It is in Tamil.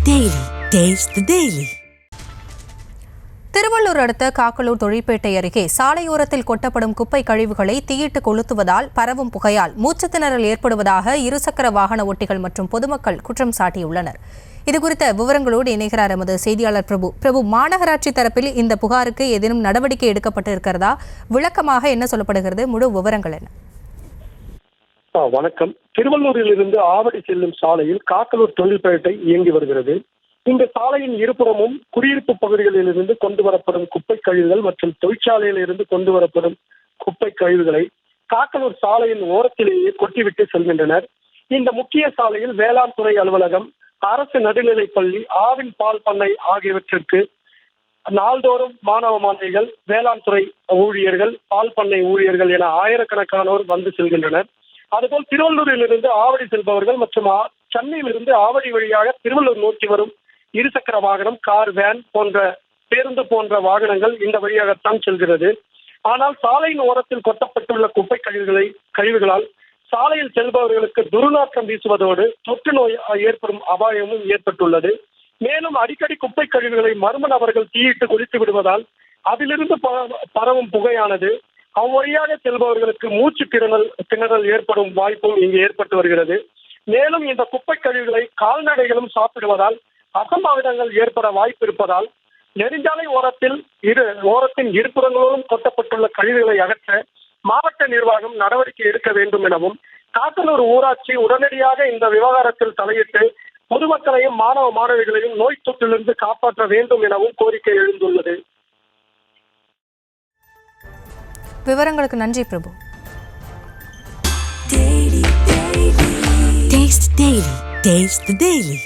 Daily. Taste the Daily. Tiruvallur அடுத்த காக்கலூர் தொழிற்பேட்டை அருகே சாலையோரத்தில் கொட்டப்படும் குப்பை கழிவுகளை தீயிட்டு கொளுத்துவதால் பரவும் புகையால் மூச்சுத்திணறல் ஏற்படுவதாக இருசக்கர வாகன ஓட்டிகள் மற்றும் பொதுமக்கள் குற்றம் சாட்டியுள்ளனர். இதுகுறித்த விவரங்களோடு இணைகிறார் எமது செய்தியாளர் பிரபு. மாநகராட்சி தரப்பில் இந்த புகாருக்கு ஏதேனும் நடவடிக்கை எடுக்கப்பட்டு இருக்கிறதா? விளக்கமாக என்ன சொல்லப்படுகிறது? முழு விவரங்கள் என்ன? வணக்கம். திருவள்ளூரில் இருந்து ஆவடி செல்லும் சாலையில் காக்கலூர் தொழிற்பேட்டை இயங்கி வருகிறது. இந்த சாலையின் இருபுறமும் குடியிருப்பு பகுதிகளில் இருந்து கொண்டு வரப்படும் குப்பை கழிவுகள் மற்றும் தொழிற்சாலையில் இருந்து கொண்டு வரப்படும் குப்பை கழிவுகளை காக்கலூர் சாலையின் ஓரத்திலேயே கொட்டிவிட்டு செல்கின்றனர். இந்த முக்கிய சாலையில் வேளாண் துறை அலுவலகம், அரசு நடுநிலைப் பள்ளி, ஆவின் பால் பண்ணை ஆகியவற்றிற்கு நாள்தோறும் மாணவ மாணவிகள், வேளாண் துறை ஊழியர்கள், பால் பண்ணை ஊழியர்கள் என ஆயிரக்கணக்கானோர் வந்து செல்கின்றனர். அதுபோல் திருவள்ளூரில் இருந்து ஆவடி செல்பவர்கள் மற்றும் சென்னையில் இருந்து ஆவடி வழியாக திருவள்ளூர் நோக்கி வரும் இருசக்கர வாகனம், கார், வேன் போன்ற பேருந்து போன்ற வாகனங்கள் இந்த வழியாகத்தான் செல்கிறது. ஆனால் சாலையின் ஓரத்தில் கொட்டப்பட்டுள்ள குப்பை கழிவுகளால் சாலையில் செல்பவர்களுக்கு துர்நாற்றம் வீசுவதோடு தொற்று நோய் ஏற்படும் அபாயமும் ஏற்பட்டுள்ளது. மேலும் அடிக்கடி குப்பை கழிவுகளை மர்ம நபர்கள் தீயிட்டு கொளுத்தி விடுவதால் அதிலிருந்து பரவும் புகையானது அவ்வழியாக செல்பவர்களுக்கு மூச்சு திணறல் ஏற்படும் வாய்ப்பும் இங்கு ஏற்பட்டு வருகிறது. மேலும் இந்த குப்பை கழிவுகளை கால்நடைகளும் சாப்பிடுவதால் அசம்பாவிதங்கள் ஏற்பட வாய்ப்பு இருப்பதால் நெடுஞ்சாலை ஓரத்தின் இருபுறங்களோடும் கொட்டப்பட்டுள்ள கழிவுகளை அகற்ற மாவட்ட நிர்வாகம் நடவடிக்கை எடுக்க வேண்டும் எனவும், காக்கலூர் ஊராட்சி உடனடியாக இந்த விவகாரத்தில் தலையிட்டு பொதுமக்களையும் மாணவ மாணவிகளையும் நோய் தொற்றிலிருந்து காப்பாற்ற வேண்டும் எனவும் கோரிக்கை எழுந்துள்ளது. விவரங்களுக்கு நன்றி பிரபு. Taste the Daily.